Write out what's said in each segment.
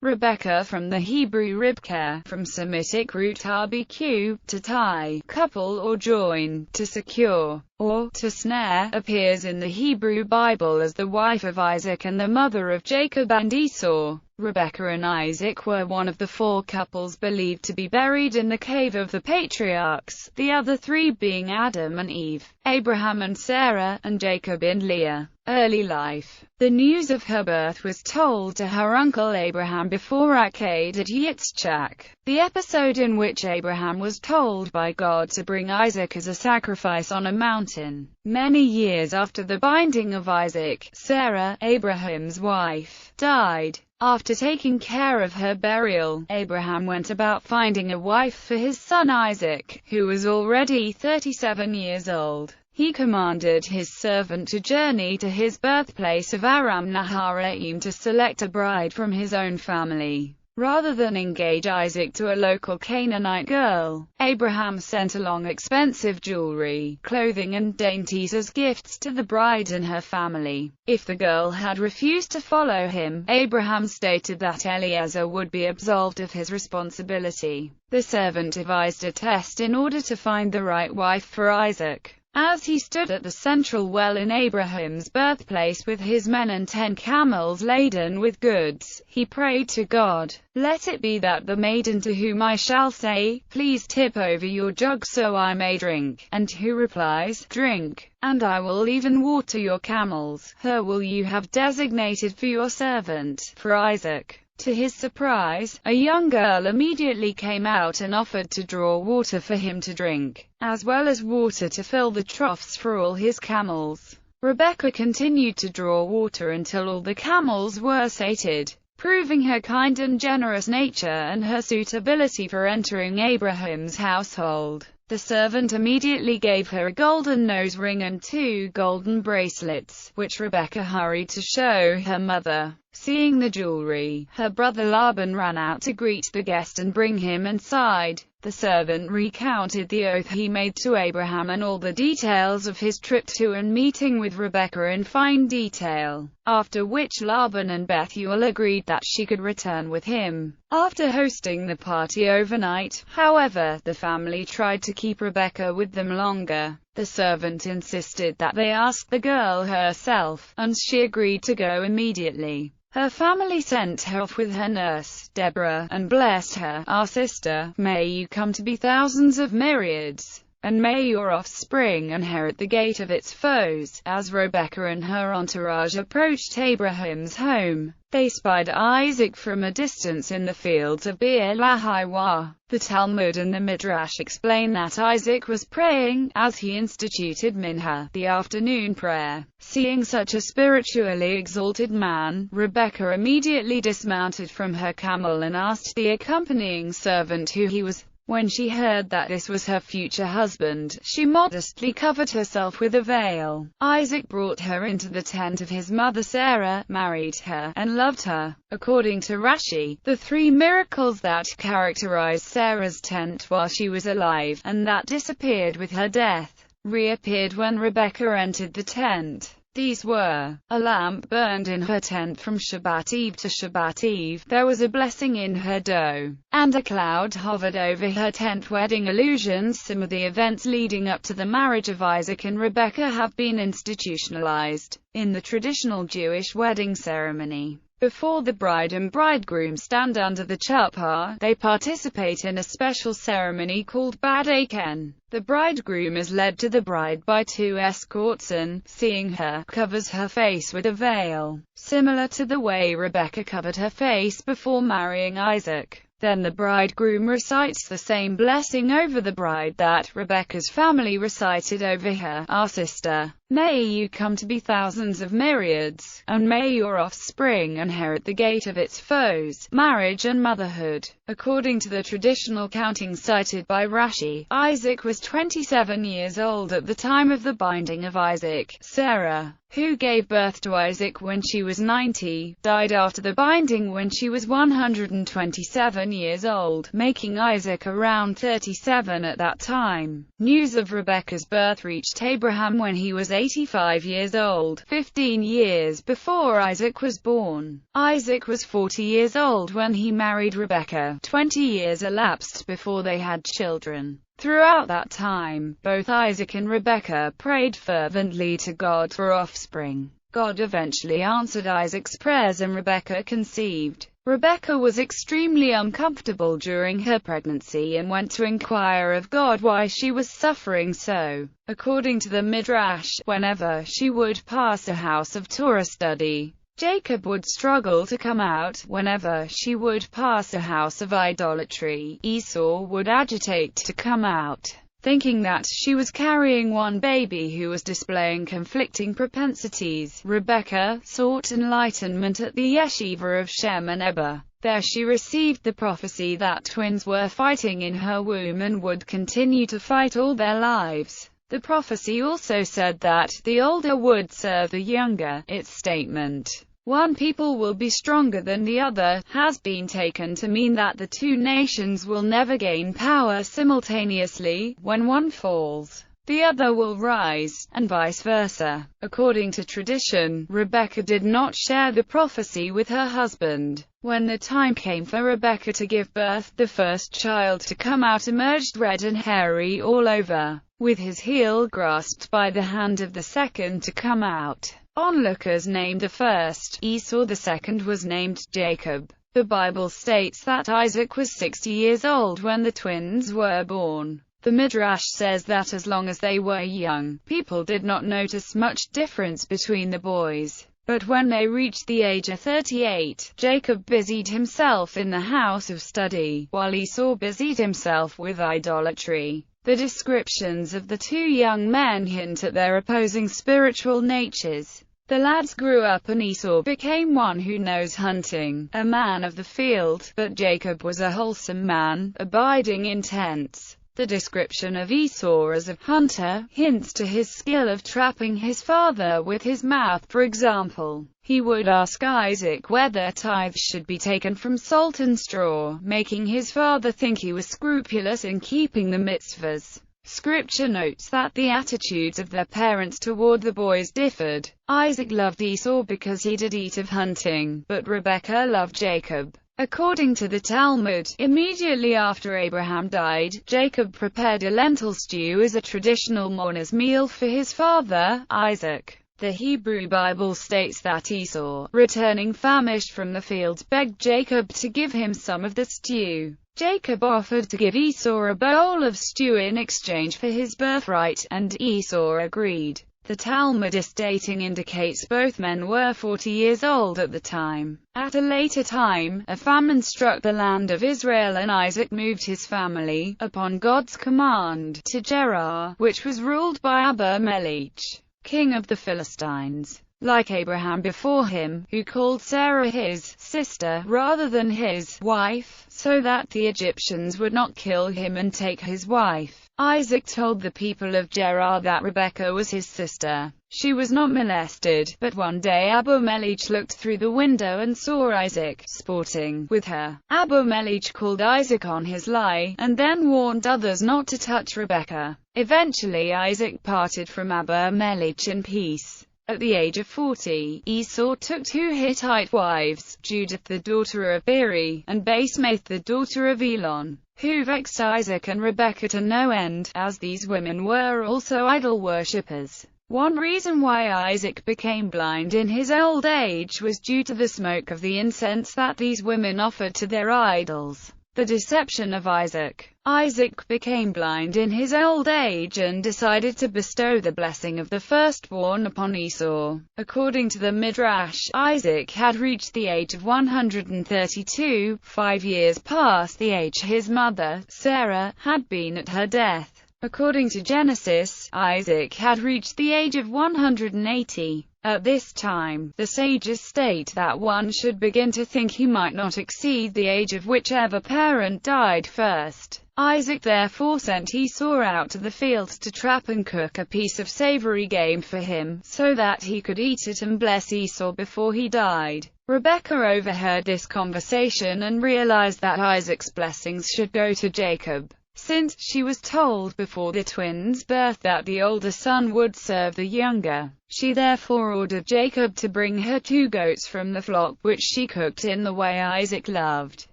Rebekah from the Hebrew Ribkah, from Semitic root rbq, to tie, couple or join, to secure, or to snare, appears in the Hebrew Bible as the wife of Isaac and the mother of Jacob and Esau. Rebekah and Isaac were one of the 4 couples believed to be buried in the cave of the patriarchs, the other 3 being Adam and Eve, Abraham and Sarah, and Jacob and Leah. Early life. The news of her birth was told to her uncle Abraham before Akkad at Yitzchak, the episode in which Abraham was told by God to bring Isaac as a sacrifice on a mountain. Many years after the binding of Isaac, Sarah, Abraham's wife, died. After taking care of her burial, Abraham went about finding a wife for his son Isaac, who was already 37 years old. He commanded his servant to journey to his birthplace of Aram Naharaim to select a bride from his own family. Rather than engage Isaac to a local Canaanite girl, Abraham sent along expensive jewelry, clothing and dainties as gifts to the bride and her family. If the girl had refused to follow him, Abraham stated that Eliezer would be absolved of his responsibility. The servant devised a test in order to find the right wife for Isaac. As he stood at the central well in Abraham's birthplace with his men and 10 camels laden with goods, he prayed to God, "Let it be that the maiden to whom I shall say, 'Please tip over your jug so I may drink,' and who replies, 'Drink, and I will even water your camels,' her will you have designated for your servant, for Isaac." To his surprise, a young girl immediately came out and offered to draw water for him to drink, as well as water to fill the troughs for all his camels. Rebekah continued to draw water until all the camels were sated, proving her kind and generous nature and her suitability for entering Abraham's household. The servant immediately gave her a golden nose ring and 2 golden bracelets, which Rebekah hurried to show her mother. Seeing the jewelry, her brother Laban ran out to greet the guest and bring him inside. The servant recounted the oath he made to Abraham and all the details of his trip to and meeting with Rebekah in fine detail, after which Laban and Bethuel agreed that she could return with him. After hosting the party overnight, however, the family tried to keep Rebekah with them longer. The servant insisted that they ask the girl herself, and she agreed to go immediately. Her family sent her off with her nurse, Deborah, and blessed her, "Our sister, may you come to be thousands of myriads, and may your offspring inherit the gate of its foes." As Rebekah and her entourage approached Abraham's home, they spied Isaac from a distance in the fields of Beer Lahai. The Talmud and the Midrash explain that Isaac was praying, as he instituted Minha, the afternoon prayer. Seeing such a spiritually exalted man, Rebekah immediately dismounted from her camel and asked the accompanying servant who he was. When she heard that this was her future husband, she modestly covered herself with a veil. Isaac brought her into the tent of his mother Sarah, married her, and loved her. According to Rashi, the 3 miracles that characterized Sarah's tent while she was alive, and that disappeared with her death, reappeared when Rebekah entered the tent. These were: a lamp burned in her tent from Shabbat Eve to Shabbat Eve, there was a blessing in her dough, and a cloud hovered over her tent. Wedding allusions. Some of the events leading up to the marriage of Isaac and Rebekah have been institutionalized in the traditional Jewish wedding ceremony. Before the bride and bridegroom stand under the chuppah, they participate in a special ceremony called Badaken. The bridegroom is led to the bride by 2 escorts and, seeing her, covers her face with a veil, similar to the way Rebekah covered her face before marrying Isaac. Then the bridegroom recites the same blessing over the bride that Rebekah's family recited over her, "Our sister, may you come to be thousands of myriads, and may your offspring inherit the gate of its foes." Marriage and motherhood. According to the traditional counting cited by Rashi, Isaac was 27 years old at the time of the binding of Isaac. Sarah, who gave birth to Isaac when she was 90, died after the binding when she was 127 years old, making Isaac around 37 at that time. News of Rebekah's birth reached Abraham when he was 85 years old, 15 years before Isaac was born. Isaac was 40 years old when he married Rebekah. 20 years elapsed before they had children. Throughout that time, both Isaac and Rebekah prayed fervently to God for offspring. God eventually answered Isaac's prayers and Rebekah conceived. Rebekah was extremely uncomfortable during her pregnancy and went to inquire of God why she was suffering so. According to the Midrash, whenever she would pass a house of Torah study, Jacob would struggle to come out. Whenever she would pass a house of idolatry, Esau would agitate to come out. Thinking that she was carrying one baby who was displaying conflicting propensities, Rebekah sought enlightenment at the yeshiva of Shem and Eber. There she received the prophecy that twins were fighting in her womb and would continue to fight all their lives. The prophecy also said that the older would serve the younger. Its statement, "One people will be stronger than the other," has been taken to mean that the two nations will never gain power simultaneously. When one falls, the other will rise, and vice versa. According to tradition, Rebekah did not share the prophecy with her husband. When the time came for Rebekah to give birth, the first child to come out emerged red and hairy all over, with his heel grasped by the hand of the second to come out. Onlookers named the first Esau, the second was named Jacob. The Bible states that Isaac was 60 years old when the twins were born. The Midrash says that as long as they were young, people did not notice much difference between the boys. But when they reached the age of 38, Jacob busied himself in the house of study, while Esau busied himself with idolatry. The descriptions of the two young men hint at their opposing spiritual natures. The lads grew up and Esau became one who knows hunting, a man of the field, but Jacob was a wholesome man, abiding in tents. The description of Esau as a hunter hints to his skill of trapping his father with his mouth. For example, he would ask Isaac whether tithes should be taken from salt and straw, making his father think he was scrupulous in keeping the mitzvahs. Scripture notes that the attitudes of their parents toward the boys differed. Isaac loved Esau because he did eat of hunting, but Rebekah loved Jacob. According to the Talmud, immediately after Abraham died, Jacob prepared a lentil stew as a traditional mourner's meal for his father, Isaac. The Hebrew Bible states that Esau, returning famished from the field, begged Jacob to give him some of the stew. Jacob offered to give Esau a bowl of stew in exchange for his birthright, and Esau agreed. The Talmudist dating indicates both men were 40 years old at the time. At a later time, a famine struck the land of Israel and Isaac moved his family, upon God's command, to Gerar, which was ruled by Abimelech, king of the Philistines. Like Abraham before him, who called Sarah his sister, rather than his wife, so that the Egyptians would not kill him and take his wife, Isaac told the people of Gerar that Rebekah was his sister. She was not molested, but one day Abimelech looked through the window and saw Isaac sporting with her. Abimelech called Isaac on his lie, and then warned others not to touch Rebekah. Eventually Isaac parted from Abimelech in peace. At the age of 40, Esau took two Hittite wives, Judith the daughter of Beeri, and Basemath the daughter of Elon, who vexed Isaac and Rebekah to no end, as these women were also idol worshippers. One reason why Isaac became blind in his old age was due to the smoke of the incense that these women offered to their idols. The deception of Isaac. Isaac became blind in his old age and decided to bestow the blessing of the firstborn upon Esau. According to the Midrash, Isaac had reached the age of 132, 5 years past the age his mother, Sarah, had been at her death. According to Genesis, Isaac had reached the age of 180. At this time, the sages state that one should begin to think he might not exceed the age of whichever parent died first. Isaac therefore sent Esau out to the fields to trap and cook a piece of savory game for him, so that he could eat it and bless Esau before he died. Rebekah overheard this conversation and realized that Isaac's blessings should go to Jacob. Since she was told before the twins' birth that the older son would serve the younger, she therefore ordered Jacob to bring her 2 goats from the flock, which she cooked in the way Isaac loved,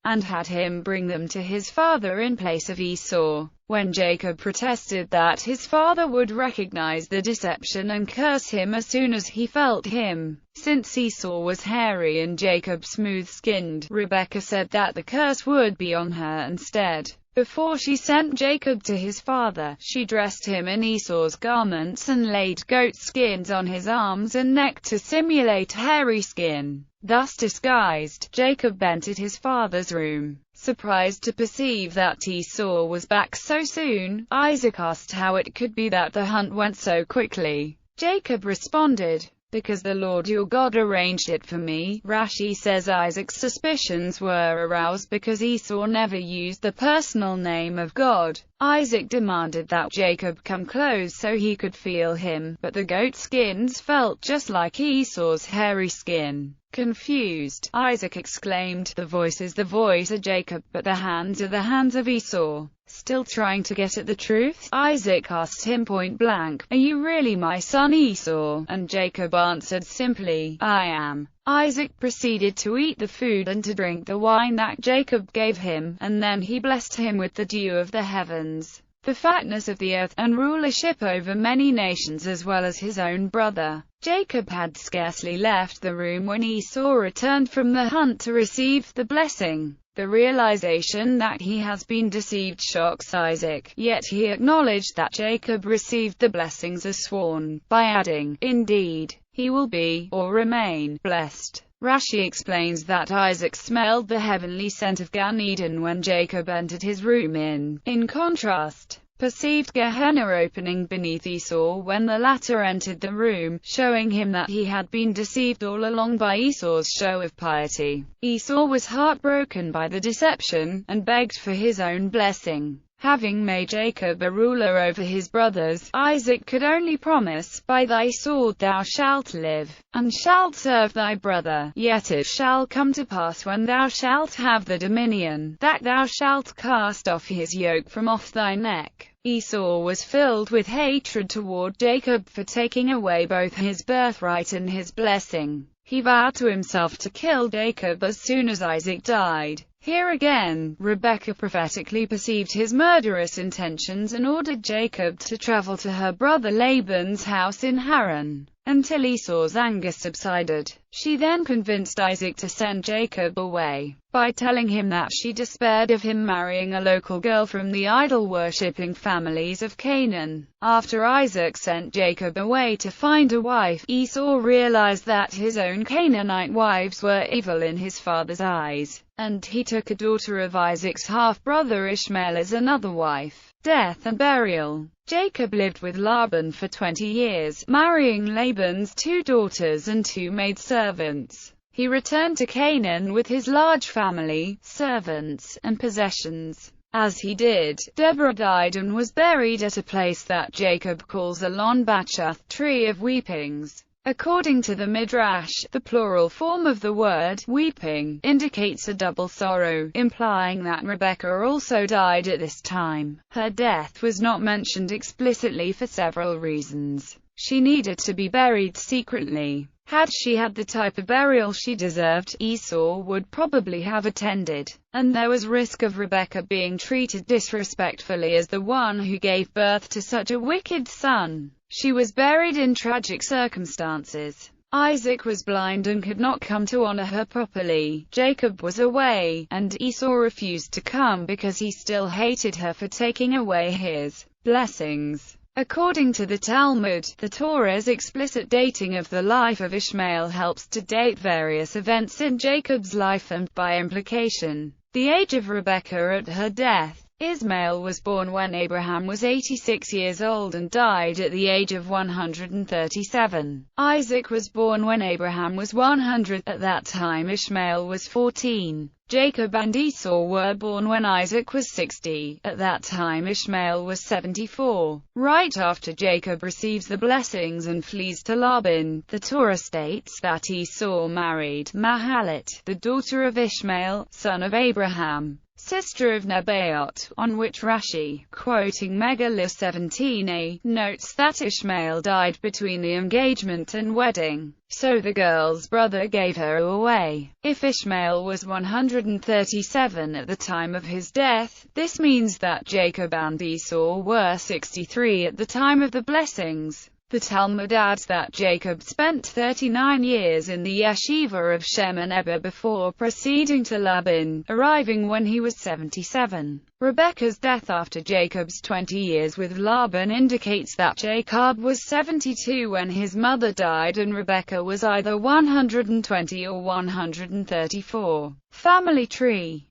and had him bring them to his father in place of Esau. When Jacob protested that his father would recognize the deception and curse him as soon as he felt him, since Esau was hairy and Jacob smooth-skinned, Rebekah said that the curse would be on her instead. Before she sent Jacob to his father, she dressed him in Esau's garments and laid goat skins on his arms and neck to simulate hairy skin. Thus disguised, Jacob entered his father's room. Surprised to perceive that Esau was back so soon, Isaac asked how it could be that the hunt went so quickly. Jacob responded, "Because the Lord your God arranged it for me." Rashi says Isaac's suspicions were aroused because Esau never used the personal name of God. Isaac demanded that Jacob come close so he could feel him, but the goat skins felt just like Esau's hairy skin. Confused, Isaac exclaimed, "The voice is the voice of Jacob, but the hands are the hands of Esau." Still trying to get at the truth, Isaac asked him point blank, "Are you really my son Esau?" And Jacob answered simply, "I am." Isaac proceeded to eat the food and to drink the wine that Jacob gave him, and then he blessed him with the dew of the heavens, the fatness of the earth, and rulership over many nations as well as his own brother. Jacob had scarcely left the room when Esau returned from the hunt to receive the blessing. The realization that he has been deceived shocks Isaac, yet he acknowledged that Jacob received the blessings as sworn, by adding, "Indeed, he will be, or remain, blessed." Rashi explains that Isaac smelled the heavenly scent of Gan Eden when Jacob entered his room. In contrast, perceived Gehenna opening beneath Esau when the latter entered the room, showing him that he had been deceived all along by Esau's show of piety. Esau was heartbroken by the deception, and begged for his own blessing. Having made Jacob a ruler over his brothers, Isaac could only promise, "By thy sword thou shalt live, and shalt serve thy brother. Yet it shall come to pass when thou shalt have the dominion, that thou shalt cast off his yoke from off thy neck." Esau was filled with hatred toward Jacob for taking away both his birthright and his blessing. He vowed to himself to kill Jacob as soon as Isaac died. Here again, Rebekah prophetically perceived his murderous intentions and ordered Jacob to travel to her brother Laban's house in Haran, until Esau's anger subsided. She then convinced Isaac to send Jacob away, by telling him that she despaired of him marrying a local girl from the idol-worshipping families of Canaan. After Isaac sent Jacob away to find a wife, Esau realized that his own Canaanite wives were evil in his father's eyes, and he took a daughter of Isaac's half-brother Ishmael as another wife. Death and burial. Jacob lived with Laban for 20 years, marrying Laban's 2 daughters and 2 maidservants. He returned to Canaan with his large family, servants, and possessions. As he did, Deborah died and was buried at a place that Jacob calls Elon Bachath, tree of weepings. According to the Midrash, the plural form of the word weeping indicates a double sorrow, implying that Rebekah also died at this time. Her death was not mentioned explicitly for several reasons. She needed to be buried secretly. Had she had the type of burial she deserved, Esau would probably have attended, and there was risk of Rebekah being treated disrespectfully as the one who gave birth to such a wicked son. She was buried in tragic circumstances. Isaac was blind and could not come to honor her properly. Jacob was away, and Esau refused to come because he still hated her for taking away his blessings. According to the Talmud, the Torah's explicit dating of the life of Ishmael helps to date various events in Jacob's life and, by implication, the age of Rebekah at her death. Ismail was born when Abraham was 86 years old and died at the age of 137. Isaac was born when Abraham was 100. At that time Ishmael was 14. Jacob and Esau were born when Isaac was 60. At that time Ishmael was 74. Right after Jacob receives the blessings and flees to Laban, the Torah states that Esau married Mahalat, the daughter of Ishmael, son of Abraham, sister of Nebaioth, on which Rashi, quoting Megillah 17a, notes that Ishmael died between the engagement and wedding, so the girl's brother gave her away. If Ishmael was 137 at the time of his death, this means that Jacob and Esau were 63 at the time of the blessings. The Talmud adds that Jacob spent 39 years in the yeshiva of Shem and Eber before proceeding to Laban, arriving when he was 77. Rebekah's death after Jacob's 20 years with Laban indicates that Jacob was 72 when his mother died and Rebekah was either 120 or 134. Family tree.